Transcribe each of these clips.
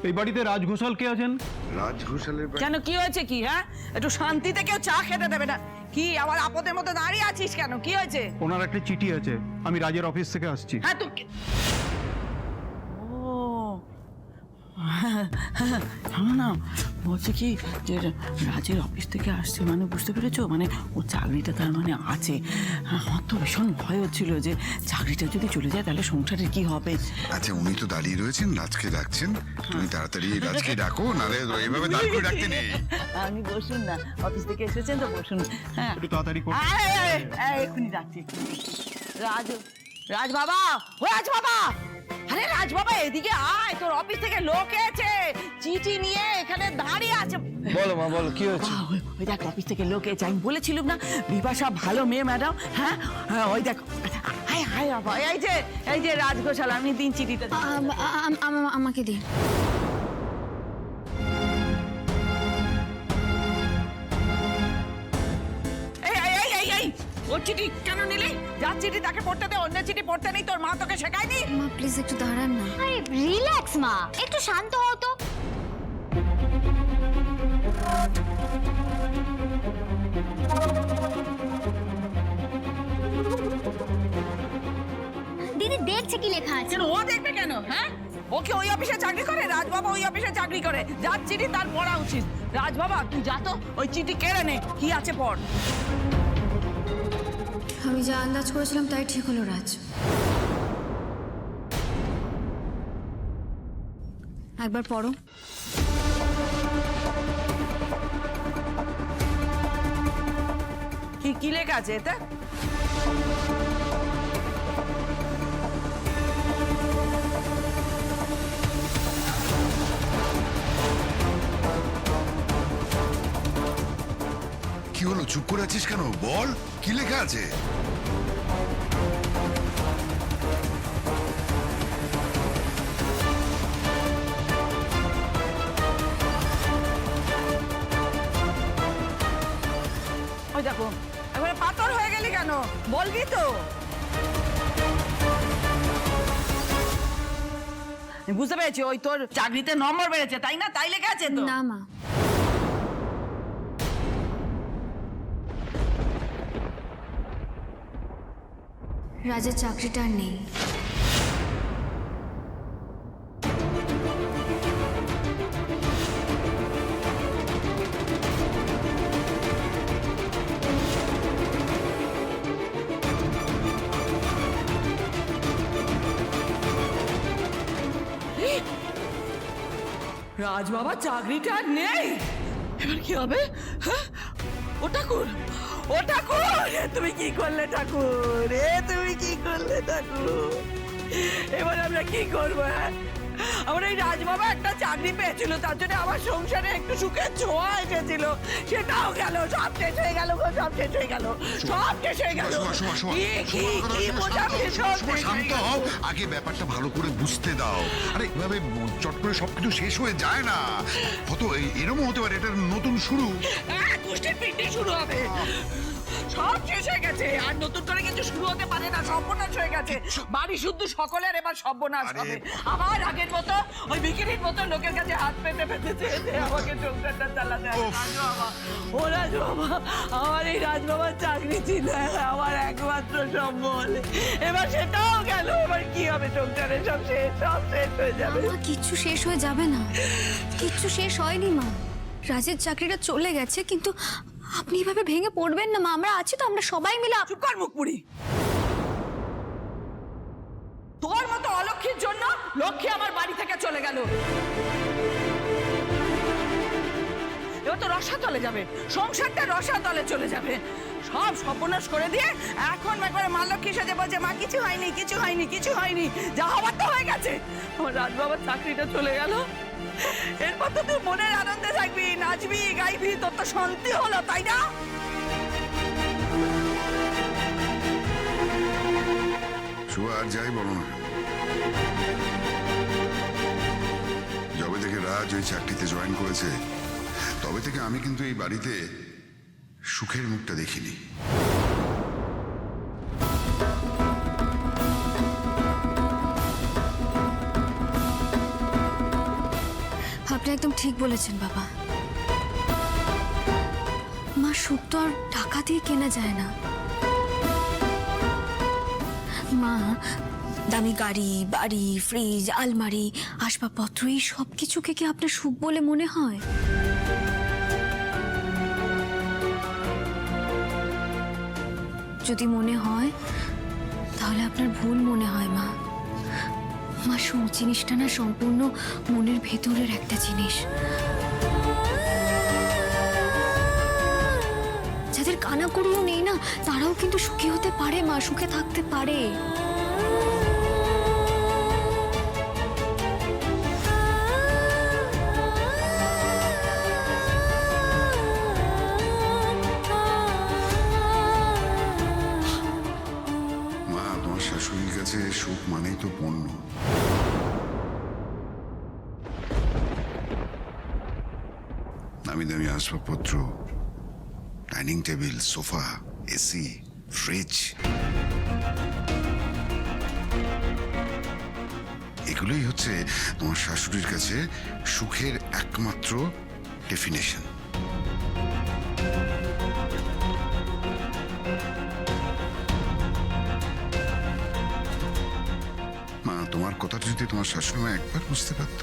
এই বাড়িতে রাজ ঘোষাল কে আছেন? রাজ ঘোষালের কেন, কি হয়েছে? কি হ্যাঁ, একটু শান্তিতে কেউ চা খেতে দেবে না? কি আবার আপদের মতো দাঁড়িয়ে আছিস কেন? কি হয়েছে? ওনার একটা চিঠি আছে, আমি রাজের অফিস থেকে আসছি। হ্যাঁ তুই শোনো না, বলছে কি যে রাজের অফিস থেকে আসছে, মানে বুঝতে পেরেছো, মানে ওর চাকরিটা তার মানে আছে। আমার তো ভীষণ ভয় হচ্ছিল যে চাকরিটা যদি চলে যায় তাহলে সংসারের কি হবে। আচ্ছা, উনি তো দাঁড়িয়ে রয়েছেন, রাজকে ডাকছেন, তুমি তাড়াতাড়ি রাজকে ডাকো, নালে এইভাবে দাঁড় করে ডাকতে নেই। আপনি বসুন না, অফিস থেকে এসেছেন তো বসুন। হ্যাঁ একটু তাড়াতাড়ি করুন। এক্ষুনি ডাকছি। রাজ, রাজ বাবা, ও রাজ বাবা, আরে রাজ বাবা এদিকে আয়, তোর অফিস থেকে লোক এসেছে, চিঠি নিয়ে এখানে দাঁড়িয়ে আছে। বলো মা, বলো কি হয়েছে? ওই দেখ অফিস থেকে লোক এসেছে, আমি বলেছিলাম না বিপাশা ভালো মেয়ে ম্যাডাম। হ্যাঁ হ্যাঁ, ওই দেখ, হাই হাই বাবা, এই যে রাজ ঘোষাল, আমি দিন চিঠিটা। আমাকে দিন। ওর চিঠি কেন নিলি? যার চিঠি তাকে পড়তে দে, অন্য চিঠি পড়তে নেই। তোর মা তোকে শেখায়নি? মা প্লিজ একটু দাঁড়ান না। আরে রিল্যাক্স মা, একটু শান্ত হও তো। দিদি দেখছে কি লেখা আছে। কেন ও দেখবে কেন? হ্যাঁ, ওকে ওই অফিসে চাকরি করে, রাজবাবা ওই অফিসে চাকরি করে, যার চিঠি তার পড়া উচিত। রাজবাবা তুই যা তো, ওই চিঠি কেড়ে নে, কি আছে পড়। আমি যা আন্দাজ করেছিলাম তাই ঠিক হলো রাজ। একবার পড়ো। কি লেখা আছে এতে? কি হলো, চুপ করে আছিস কেন? বল, কি লেখা আছে? ওই দেখো, একবারে পাথর হয়ে গেলি কেন? বলবি তো। বুঝতে পেরেছি, ওই তোর চাকরিতে নম্বর বেড়েছে তাই না? তাই লেখা আছে তো? না মা, রাজের চাকরিটা আর নেই। রাজ বাবা চাকরিটা আর নেই, এবার কি হবে? হ্যাঁ, ও ঠাকুর, ও ঠাকুর, তুমি কি করলে ঠাকুর? তুমি কি করলে ঠাকুর? এবার আমরা কি করবো? হ্যাঁ, আমার এই রাজবাবা একটা চাকরি পেয়েছিল, তার জন্য আমার সংসারে একটু সুখের ছোঁয়া এসেছিল, সেটাও গেল, সব শেষ হয়ে গেল, সব শেষ হয়ে গেল, সব শেষ হয়ে গেল। কি বোঝাবে? সব শেষ হয়ে শান্ত গেল। হও, আগে ব্যাপারটা ভালো করে বুঝতে দাও। আরে এভাবে চট করে সবকিছু শেষ হয়ে যায় না, কত এরকম হতে পারে, এটা নতুন শুরু। গোষ্ঠীর পিন্ডি শুরু হবে, সব শেষ হয়ে গেছে, আর নতুন করে কিছু শুরু হতে পারে না, সর্বনাশ হয়ে গেছে। বাড়ি শুদ্ধ সকলের এবার সর্বনাশ হবে। আবার আগের মতো ওই বিক্রির মতো লোকের কাছে হাত পেতে পেতে চেয়েছে আমাকে সংসারটা চালাতে হবে। রাজবাবা, ও রাজবাবা, আমার এই রাজবাবার চাকরি ছিল আমার একমাত্র সম্বল, এবার সেটাও গেল। এবার কি হবে? সংসারে সব শেষ, সব শেষ হয়ে যাবে। মা কিচ্ছু শেষ হয়ে যাবে না, কিচ্ছু শেষ হয়নি মা। রাজের চাকরিটা চলে গেছে, কিন্তু আপনি এভাবে ভেঙে পড়বেন না মা, আমরা আছি তো, আমরা সবাই মিলে। চুপ কর মুখপুরি, তোর মতো অলক্ষীর জন্য লক্ষ্মী আমার বাড়ি থেকে চলে গেল, এবার তো রসাতলে যাবে, সংসারটা রসাতলে চলে যাবে। সব সর্বনাশ করে দিয়ে এখন একবারে মা লক্ষ্মী সাজে বলছে মা কিছু হয়নি, কিছু হয়নি, কিছু হয়নি, যা হবার তো হয়ে গেছে। আমার রাজবাবার চাকরিটা চলে গেল, এরপর তো তুই মনের আনন্দে থাকবি, নাচবি, গাইবি, তোর তো শান্তি হলো, তাই না? শুভ, আর যাই বলো না, যবে থেকে রাজ ওই চাকরিতে জয়েন করেছে তবে থেকে আমি কিন্তু এই বাড়িতে সুখের মুখটা দেখিনি। আপনি একদম ঠিক বলেছেন বাবা। মা, সুখ তো আর টাকা দিয়ে কেনা যায় না মা। দামি গাড়ি, বাড়ি, ফ্রিজ, আলমারি, আসবাবপত্র, এই সব কিছুকে কি আপনার সুখ বলে মনে হয়? যদি মনে হয় তাহলে আপনার ভুল মনে হয় মা। মা, সুখ জিনিসটা না সম্পূর্ণ মনের ভেতরের একটা জিনিস। যাদের কানাকড়িও নেই না, তারাও কিন্তু সুখী হতে পারে মা, সুখে থাকতে পারে। মা, তোমার শাশুড়ির কাছে সুখ মানেই তো পণ্য। দামি দামি আসবাবপত্র, dining table, sofa, AC, fridge, এগুলোই হচ্ছে তোমার শাশুড়ির কাছে সুখের একমাত্র ডেফিনেশন। মা, তোমার কথাটা যদি তোমার শাশুড়ি মা একবার বুঝতে পারত,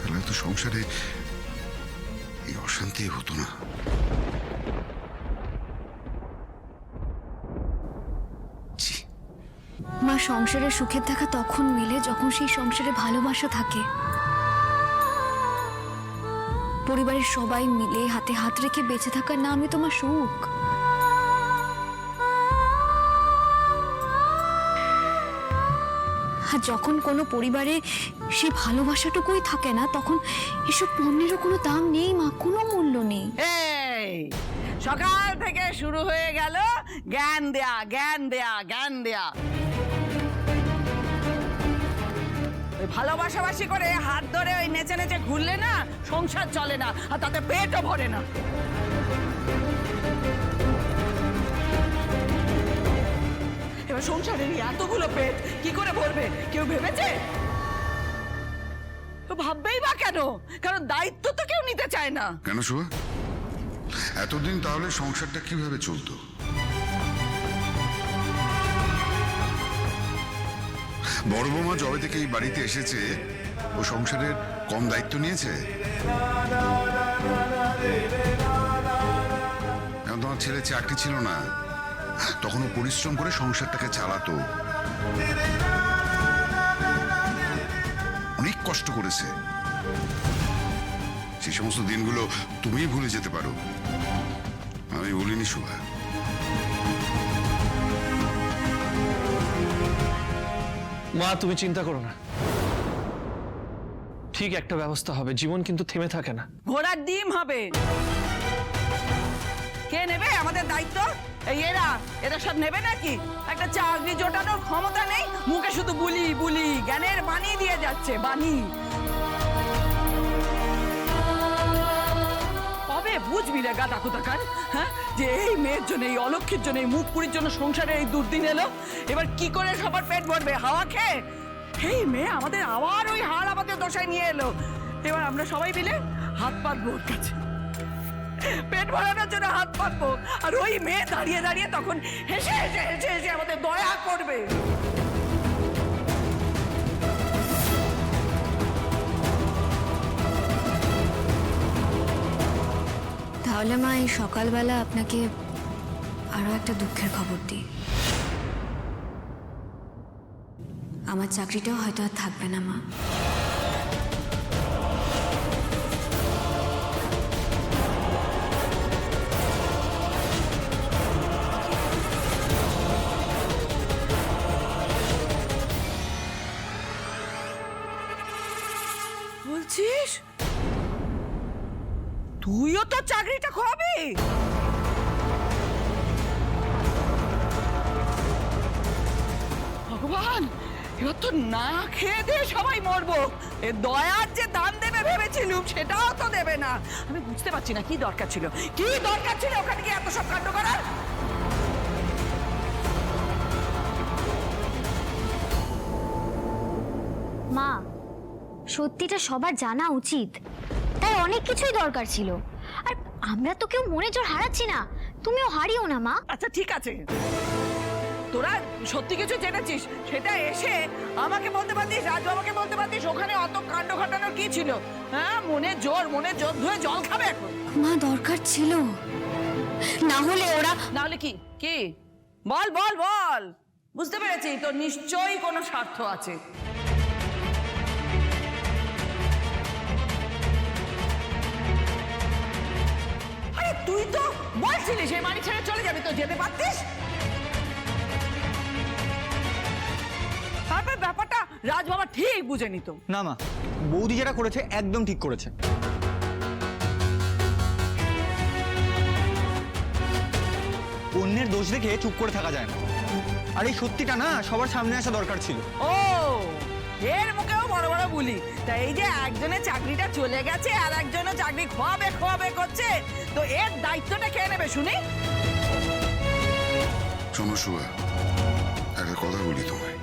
তাহলে তো সংসারে এই অশান্তি হতো না। ছি, মা, সংসারের সুখের দেখা তখন মিলে যখন সেই সংসারে ভালোবাসা থাকে। পরিবারের সবাই মিলে হাতে হাত রেখে বেঁচে থাকার নামই তোমার সুখ। আর যখন কোনো পরিবারে সেই ভালোবাসাটুকুই থাকে না, তখন এসব পণ্যেরও কোনো দাম নেই মা, কোনো মূল্য নেই। এই সকাল থেকে শুরু হয়ে গেল জ্ঞান দেয়া, জ্ঞান দেয়া, জ্ঞান দেয়া। ওই ভালোবাসাবাসি করে হাত ধরে ওই নেচে নেচে ঘুরলে না সংসার চলে না, আর তাতে পেটও ভরে না। এবার সংসারের এতগুলো পেট কি করে ভরবে কেউ ভেবেছে? ভাববেই বা কেন? কারণ দায়িত্ব তো কেউ নিতে চায় না। কেন শুভ? এতদিন তাহলে সংসারটা কিভাবে চলতো? বড় বৌমা যবে থেকে এই বাড়িতে এসেছে, ও সংসারের কম দায়িত্ব নিয়েছে? এখন তোমার ছেলে চাকরি ছিল না, তখন ও পরিশ্রম করে সংসারটাকে চালাতো, অনেক কষ্ট করেছে। সেই সমস্ত দিনগুলো তুমিই ভুলে যেতে পারো, আমি বলিনি শোভা। মা, তুমি চিন্তা করো না, ঠিক একটা ব্যবস্থা হবে। জীবন কিন্তু থেমে থাকে না। ঘোড়ার ডিম হবে। কে নেবে আমাদের দায়িত্ব? এই এরা সব নেবে নাকি? একটা চাকরি জোটানোর ক্ষমতা নেই, মুখে শুধু বুলি বুলি, জ্ঞানের বাণী দিয়ে যাচ্ছে, বাণী। কবে বুঝবি রে গাদা কোথাকার, হ্যাঁ, যে এই মেয়ের জন্য, এই অলক্ষীর জন্য, এই মুখপুরীর জন্য সংসারে এই দুর্দিন এলো। এবার কি করে সবার পেট ভরবে? হাওয়া খেয়ে? এই মেয়ে আমাদের আবার ওই হাল আমাদের দশায় নিয়ে এলো। এবার আমরা সবাই মিলে হাত পাতবো ওর কাছে, পেট ভরানোর জন্য হাত পাতবো। আর ওই মেয়ে দাঁড়িয়ে দাঁড়িয়ে তখন হেসে হেসে হেসে হেসে আমাদের দয়া করবে। তাহলে মা, এই সকালবেলা আপনাকে আরো একটা দুঃখের খবর দিই। আমার চাকরিটাও হয়তো আর থাকবে না মা। বলছিস তুইও তো চাকরিটা খোয়াবি? ভগবান, এবার তো না খেয়ে দিয়ে সবাই মরবো। এ দয়ার যে দান দেবে ভেবেছিলুম, সেটাও তো দেবে না। আমি বুঝতে পারছি না কি দরকার ছিল, কি দরকার ছিল ওখানে কি এত সব কাণ্ড করার? মা, সত্যিটা সবার জানা উচিত, তাই অনেক কিছুই দরকার ছিল। আর আমরা তো কেউ মনে জোর হারাচ্ছি না, তুমিও হারিও না মা। আচ্ছা ঠিক আছে, তোরা সত্যি কিছু জেনেছিস সেটা এসে আমাকে বলতে পারতিস, রাজু আমাকে বলতে পারতিস। ওখানে অত কাণ্ড ঘটানোর কি ছিল? হ্যাঁ, মনে জোর ধুয়ে জল খাবে এখন। মা দরকার ছিল, না হলে ওরা না হলে কি কি বল বল বল। বুঝতে পেরেছি, তোর নিশ্চয়ই কোনো স্বার্থ আছে। আরে তুই তো বলছিলি সেই বাড়ি ছেড়ে চলে যাবি, তো যেতে পারতিস। তারপর ব্যাপারটা রাজ বাবা ঠিক বুঝে নিত। না মা, বৌদি যেটা করেছে একদম ঠিক করেছে। অন্যের দোষ দেখে চুপ করে থাকা যায় না, আর এই সত্যিটা না সবার সামনে আসা দরকার ছিল। ও, এর মুখেও বড় বড় বুলি। তাই এই যে একজনের চাকরিটা চলে গেছে আর একজনও চাকরি খোয়াবে করছে, তো এর দায়িত্বটা কে নেবে শুনি? শোনো শুভা, একটা কথা বলি তোমায়,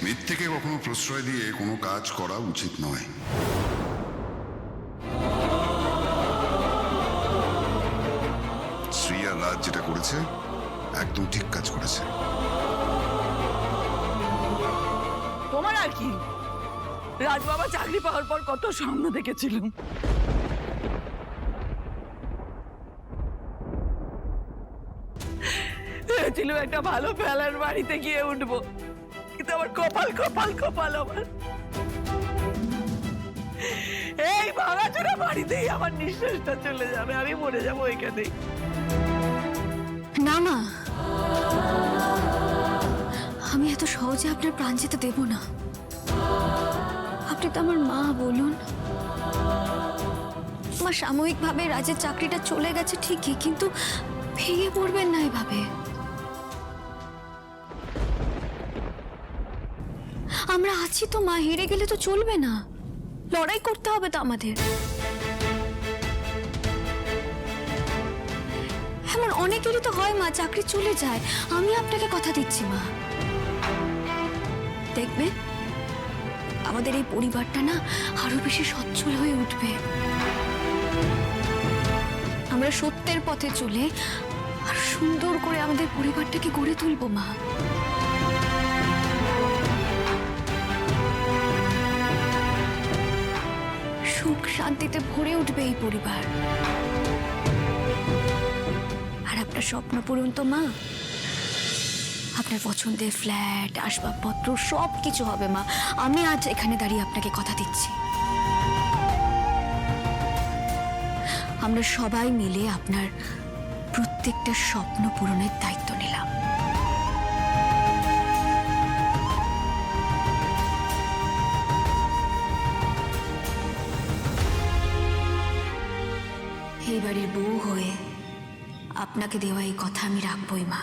মিথ্যেকে কখনো প্রশ্রয় দিয়ে কোনো কাজ করা উচিত নয়। শ্রী আর রাজ যেটা করেছে একদম ঠিক কাজ করেছে। তোমার আর কি? রাজ বাবা চাকরি পাওয়ার পর কত স্বপ্ন দেখেছিলাম। ভেবেছিল একটা ভালো ফেলার বাড়িতে গিয়ে উঠবো, কিন্তু আমার কপাল আমার এই ভাঙাচোরা বাড়িতেই আমার নিঃশ্বাসটা চলে যাবে, আমি মরে যাবো এখানেই। না মা, আমি এত সহজে আপনার প্রাণ যেতে দেব না। আপনি তো আমার মা, বলুন। আমার সাময়িকভাবে রাজের চাকরিটা চলে গেছে ঠিকই, কিন্তু ভেঙে পড়বেন না এভাবে। আমরা আছি তো মা, হেরে গেলে তো চলবে না, লড়াই করতে হবে তো আমাদের। এমন অনেকেরই তো হয় মা, চাকরি চলে যায়। আমি আপনাকে কথা দিচ্ছি মা, দেখবেন আমাদের এই পরিবারটা না আরো বেশি সচ্ছল হয়ে উঠবে। আমরা সত্যের পথে চলে আর সুন্দর করে আমাদের পরিবারটাকে গড়ে তুলবো মা। সুখ শান্তিতে ভরে উঠবে এই পরিবার। আর আপনার স্বপ্ন পূরণ তো মা, আপনার পছন্দের ফ্ল্যাট, আসবাবপত্র সব কিছু হবে মা। আমি আজ এখানে দাঁড়িয়ে আপনাকে কথা দিচ্ছি, আমরা সবাই মিলে আপনার প্রত্যেকটা স্বপ্ন পূরণের দায়িত্ব নিলাম। এই বাড়ির বউ হয়ে আপনাকে দেওয়া এই কথা আমি রাখবই মা।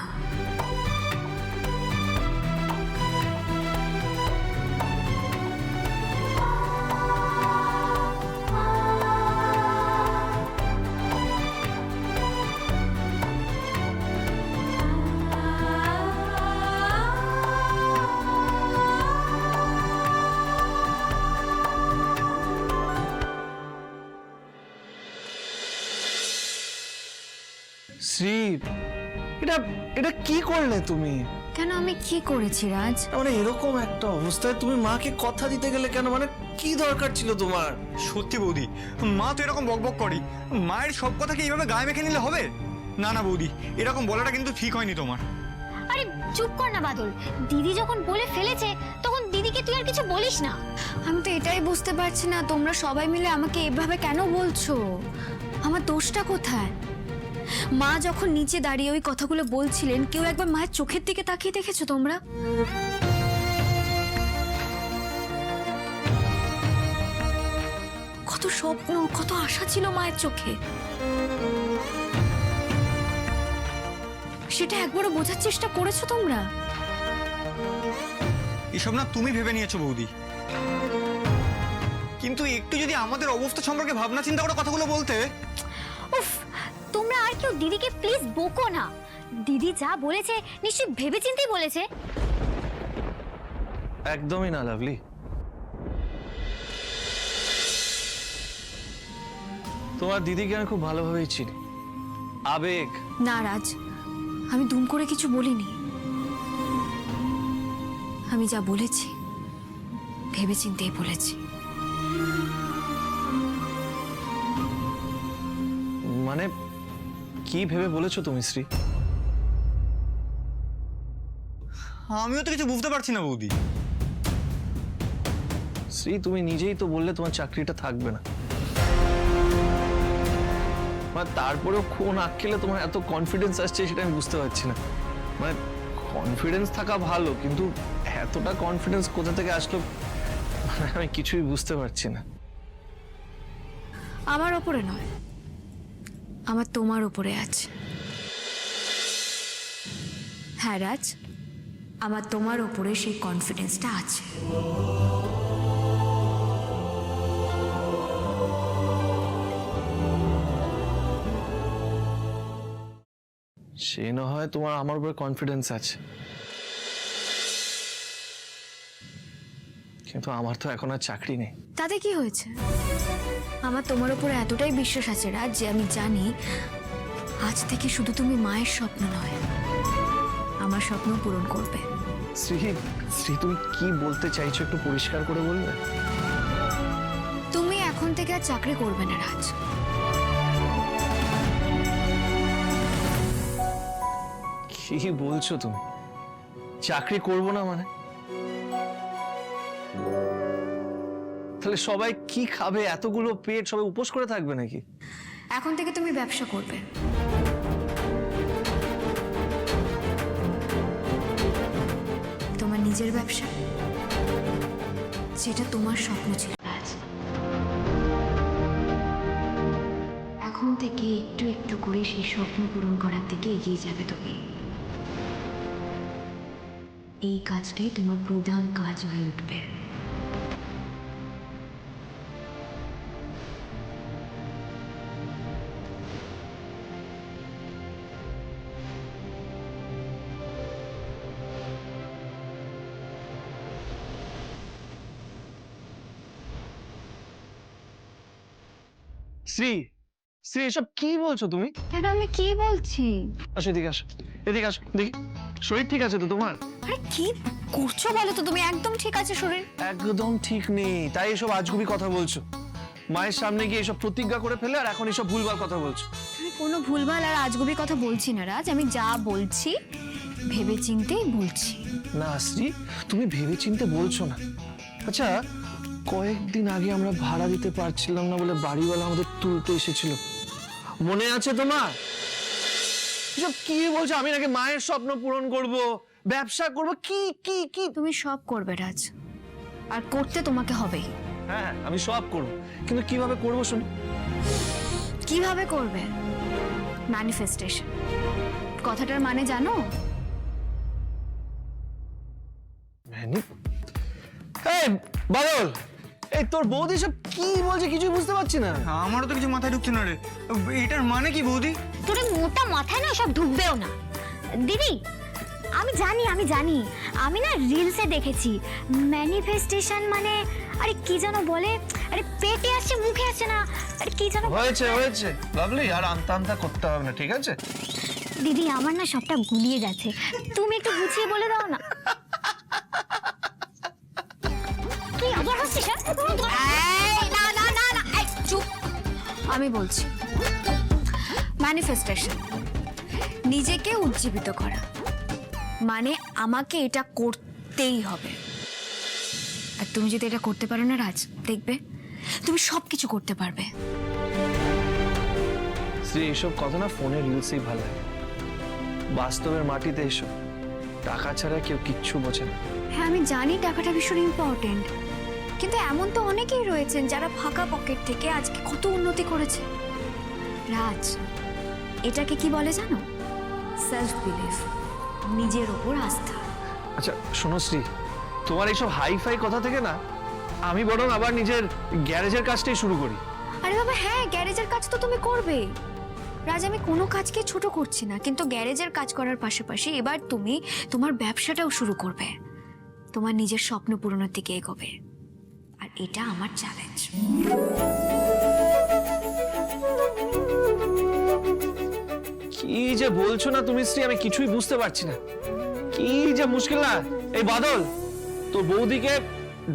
শ্রী, এটা এটা কি করলে তুমি? কেন, আমি কি করেছি রাজ? মানে এরকম একটা অবস্থায় তুমি মাকে কথা দিতে গেলে কেন? মানে কি দরকার ছিল তোমার? সত্যি বৌদি, মা তো এরকম বকবক করি, মায়ের সব কথাকে এইভাবে গায়ে মেখে নিলে হবে? না না বৌদি, এরকম বলাটা কিন্তু ঠিক হয়নি তোমার। আরে চুপ কর না বাদল, দিদি যখন বলে ফেলেছে তখন দিদিকে তুই আর কিছু বলিস না। আমি তো এটাই বুঝতে পারছি না, তোমরা সবাই মিলে আমাকে এভাবে কেন বলছো? আমার দোষটা কোথায়? মা যখন নিচে দাঁড়িয়ে ওই কথাগুলো বলছিলেন, কেউ একবার মায়ের চোখের দিকে তাকিয়ে দেখেছো তোমরা? কত স্বপ্ন, কত আশা ছিল মায়ের চোখে, সেটা একবারও বোঝার চেষ্টা করেছো তোমরা? এসব না তুমি ভেবে নিয়েছো বৌদি, কিন্তু একটু যদি আমাদের অবস্থা সম্পর্কে ভাবনা চিন্তা করে কথাগুলো বলতে। উফ, তোমরা আর কেউ দিদিকে প্লিজ বকো না। দিদি যা বলেছে নিশ্চয়ই ভেবেচিন্তেই বলেছে। একদমই না লাভলি। তোমার দিদিকে আমি খুব ভালোভাবেই চিনি। আবেগ। না রাজ, আমি দুম করে কিছু বলিনি। আমি যা বলেছি ভেবে চিন্তেই বলেছি। মানে কি ভেবে বলেছো তুমি শ্রী? আমিও তো কিছু বুঝতে পারছি না বৌদি। শ্রী, তুমি নিজেই তো বললে তোমার চাকরিটা থাকবে না। মানে তারপরেও কোন আক্কেলে তোমার এত কনফিডেন্স আসছে সেটা আমি বুঝতে পারছি না। মানে কনফিডেন্স থাকা ভালো, কিন্তু এতটা কনফিডেন্স কোথা থেকে আসলো মানে আমি কিছুই বুঝতে পারছি না। আমার ওপরে নয়, আমার তোমার ওপরে আছে। হ্যাঁ রাজ, আমার তোমার ওপরে সেই কনফিডেন্সটা আছে। সে না হয় তোমার আমার উপরে কনফিডেন্স আছে, কিন্তু আমার তো এখন আর চাকরি নেই। তাতে কি হয়েছে? আমার তোমার উপরে এতটাই বিশ্বাস আছে রাজ যে আমি জানি আজ থেকে শুধু তুমি মায়ের স্বপ্ন নয়, আমার স্বপ্ন পূরণ করবে। শ্রী, শ্রী তুমি কি বলতে চাইছো একটু পরিষ্কার করে বলবে? তুমি এখন থেকে আর চাকরি করবে না রাজ। কি বলছো তুমি? চাকরি করব না মানে? তাহলে সবাই কি খাবে? এতগুলো পেট সবাই উপোস করে থাকবে নাকি? এখন থেকে তুমি ব্যবসা করবে। তোমার নিজের ব্যবসা, যেটা তোমার স্বপ্ন ছিল রাজ। এখন থেকে একটু একটু করে সেই স্বপ্ন পূরণ করার দিকে এগিয়ে যাবে তুমি। এই কাজটাই তোমার প্রধান কাজ হয়ে উঠবে। শ্রী, শ্রী এসব কি বলছো তুমি? কেন, আমি কি বলছি? আসো এদিকে, আসো এদিকে, আসো দেখি। শরীর ঠিক আছে তো তোমার? আরে কি করছো বলো তো তুমি? একদম ঠিক আছে শরীর। একদম ঠিক নেই, তাই এসব আজগুবি কথা বলছো। মায়ের সামনে গিয়ে এসব প্রতিজ্ঞা করে ফেলে আর এখন এসব ভুলভাল কথা বলছো। আমি কোনো ভুলভাল আর আজগুবি কথা বলছি না রাজ, আমি যা বলছি ভেবে চিন্তেই বলছি। না শ্রী, তুমি ভেবেচিন্তে বলছো না। আচ্ছা, কয়েকদিন আগে আমরা ভাড়া দিতে পারছিলাম না বলে বাড়িওয়ালা আমাদের তুলতে এসেছিল, মনে আছে তোমার? এসব কি বলছো? আমি নাকি মায়ের স্বপ্ন পূরণ করব, ব্যবসা করব, কি কি কি? তুমি সব করবে রাজ, আর করতে তোমাকে হবেই। হ্যাঁ আমি সব করব, কিন্তু কিভাবে করব শুনি? কিভাবে করবে? ম্যানিফেস্টেশন কথাটার মানে জানো? এই বাদল, এই তোর বৌদি সব কি বলছে কিছুই বুঝতে পারছি না। আমারও তো কিছু মাথায় ঢুকছে না রে। এটার মানে কি বৌদি? তোর এই মোটা মাথায় না সব ঢুকবেও না। দিদি, আমি জানি আমি না রিলসে দেখেছি ম্যানিফেস্টেশন মানে আরে কি যেন বলে, আরে পেটে আসছে মুখে আসছে না, আরে কি যেন। হয়েছে হয়েছে লাভলি, আর আমতা আমতা করতে হবে না, ঠিক আছে? দিদি আমার না সবটা গুলিয়ে যাচ্ছে, তুমি একটু গুছিয়ে বলে দাও না। কি আবার হাসছিস? না চুপ, আমি বলছি। ম্যানিফেস্টেশন নিজেকে উজ্জীবিত করা, মানে আমাকে এটা করতেই হবে। আর তুমি যদি এটা করতে পারো না রাজ, দেখবে তুমি সবকিছু করতে পারবে। শ্রী, এইসব কথা না ফোনে রিলসেই ভালো লাগে, বাস্তবের মাটিতে এসো টাকা ছাড়া কেউ কিচ্ছু বোঝে না। হ্যাঁ আমি জানি টাকাটা ভীষণ ইম্পর্টেন্ট, কিন্তু এমন তো অনেকেই রয়েছেন যারা ফাঁকা পকেট থেকে আজকে কত উন্নতি করেছে। রাজ, এটাকে কি বলে জানো? সেলফ বিলিফ, নিজের ওপর আস্থা। আচ্ছা শোনো শ্রী, তোমার এইসব হাইফাই কথা থেকে না আমি বরং আবার নিজের গ্যারেজের কাজটাই শুরু করি। আরে বাবা হ্যাঁ, গ্যারেজের কাজ তো তুমি করবে রাজ, আমি কোনো কাজকে ছোট করছি না, কিন্তু গ্যারেজের কাজ করার পাশাপাশি এবার তুমি তোমার ব্যবসাটাও শুরু করবে। তোমার নিজের স্বপ্ন পূরণের দিকে এগোবে, আর এটা আমার চ্যালেঞ্জ। কি যে বলছো না তুমি শ্রী, আমি কিছুই বুঝতে পারছি না। কি যে মুশকিল না। এই বাদল, তোর বৌদিকে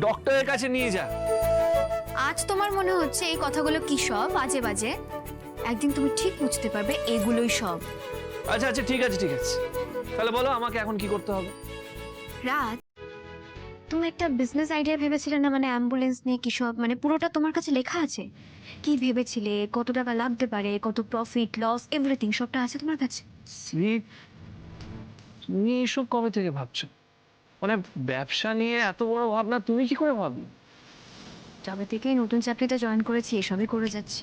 ডক্টরের কাছে নিয়ে যা। আজ তোমার মনে হচ্ছে এই কথাগুলো কি সব বাজে বাজে, একদিন তুমি ঠিক বুঝতে পারবে এগুলোই সব। আচ্ছা আচ্ছা, ঠিক আছে ঠিক আছে, তাহলে বলো আমাকে এখন কি করতে হবে। রাত, তুমি একটা বিজনেস আইডিয়া ভেবেছিলে না, মানে অ্যাম্বুলেন্স নিয়ে কি সব, মানে পুরোটা তোমার কাছে লেখা আছে? কি ভেবেছিলে, কত টাকা লাগতে পারে, কত প্রফিট লস, এভরিথিং সবটা আছে তোমার কাছে? শ্রী, তুমি এইসব কবে থেকে ভাবছো? মানে ব্যবসা নিয়ে এত বড় ভাবনা তুমি কি করে ভাবলে? যবে থেকেই নতুন চাকরিতে জয়েন করেছি এসবই করে যাচ্ছি।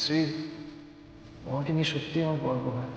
শ্রী, তোমাকে নিয়ে সত্যি আমার গর্ব হয়।